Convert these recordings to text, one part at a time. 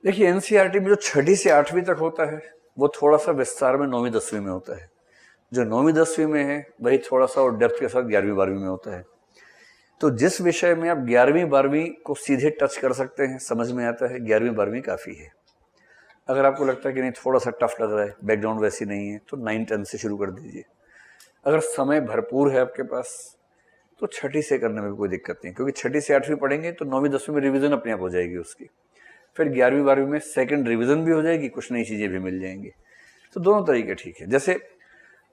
देखिए एनसीईआरटी में जो 6ठी से 8वीं तक होता है वो थोड़ा सा विस्तार में 9वीं 10वीं में होता है। जो 9वीं 10वीं में है वही थोड़ा सा और डेप्थ के साथ 11वीं 12वीं में होता है। तो जिस विषय में आप 11वीं 12वीं को सीधे टच कर सकते हैं, समझ में आता है, 11वीं 12वीं काफ़ी है। अगर आपको लगता है कि नहीं थोड़ा सा टफ लग रहा है, बैकग्राउंड वैसी नहीं है, तो 9 10 से शुरू कर दीजिए। अगर समय भरपूर है आपके पास तो 6ठी से करने में भी कोई दिक्कत नहीं, क्योंकि 6ठी से 8वीं पढ़ेंगे तो 9वीं 10वीं में रिवीजन अपने आप हो जाएगी उसकी। फिर 11वीं 12वीं में सेकंड रिवीजन भी हो जाएगी, कुछ नई चीज़ें भी मिल जाएंगी। तो दोनों तरीके ठीक है। जैसे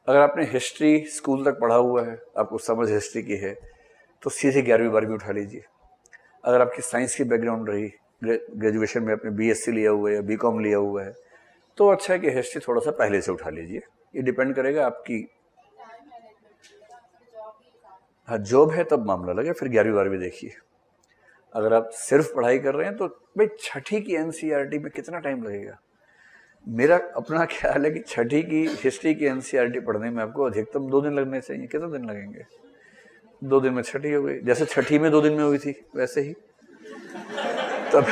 अगर आपने हिस्ट्री स्कूल तक पढ़ा हुआ है, आपको समझ हिस्ट्री की है, तो सीधे 11वीं 12वीं उठा लीजिए। अगर आपकी साइंस की बैकग्राउंड रही, ग्रेजुएशन में आपने बीएससी लिया हुआ है या बीकॉम लिया हुआ है, तो अच्छा है कि हिस्ट्री थोड़ा सा पहले से उठा लीजिए। ये डिपेंड करेगा आपकी, हाँ जॉब है तब मामला लगे, फिर 11वीं 12वीं देखिए। अगर आप सिर्फ पढ़ाई कर रहे हैं तो भाई 6ठी की एनसीईआरटी में कितना टाइम लगेगा। मेरा अपना ख्याल है कि 6ठी की हिस्ट्री की एनसीईआरटी पढ़ने में आपको अधिकतम 2 दिन लगने चाहिए। कितने दिन लगेंगे? 2 दिन में 6ठी हो गई। जैसे 6ठी में 2 दिन में हुई थी वैसे ही तब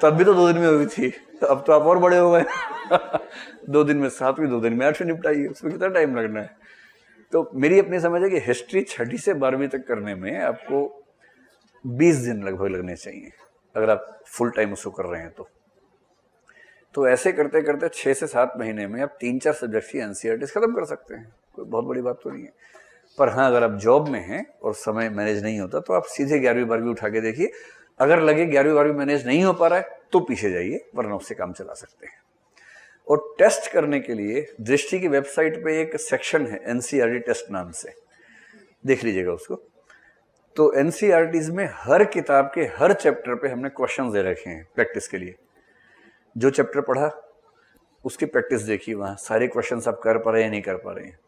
तब भी तो 2 दिन में हुई थी, अब तो आप और बड़े हो गए 2 दिन में 7वीं, 2 दिन में 8वीं निपटाइए, उसमें कितना टाइम लगना है। तो मेरी अपनी समझ है कि हिस्ट्री 6ठी से 12वीं तक करने में आपको 20 दिन लगभग लगने चाहिए, अगर आप फुल टाइम उसको कर रहे हैं तो ऐसे करते करते 6 से 7 महीने में आप 3-4 सब्जेक्ट की एनसीईआरटी खत्म कर सकते हैं। कोई बहुत बड़ी बात तो नहीं है। पर हाँ, अगर आप जॉब में हैं और समय मैनेज नहीं होता तो आप सीधे 11वीं 12वीं उठा के देखिए। अगर लगे 11वीं 12वीं मैनेज नहीं हो पा रहा है तो पीछे जाइए, वरना उससे काम चला सकते हैं। और टेस्ट करने के लिए दृष्टि की वेबसाइट पे एक सेक्शन है एनसीईआरटी टेस्ट नाम से, देख लीजिएगा उसको। तो एनसीईआरटीज में हर किताब के हर चैप्टर पे हमने क्वेश्चन दे रखे हैं प्रैक्टिस के लिए। जो चैप्टर पढ़ा उसकी प्रैक्टिस देखिए, वहाँ सारे क्वेश्चंस आप कर पा रहे हैं नहीं कर पा रहे हैं।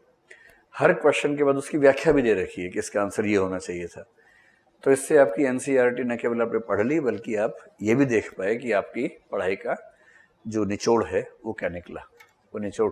हर क्वेश्चन के बाद उसकी व्याख्या भी दे रखी है कि इसका आंसर ये होना चाहिए था। तो इससे आपकी एनसीईआरटी न केवल आपने पढ़ ली, बल्कि आप ये भी देख पाए कि आपकी पढ़ाई का जो निचोड़ है वो क्या निकला, वो निचोड़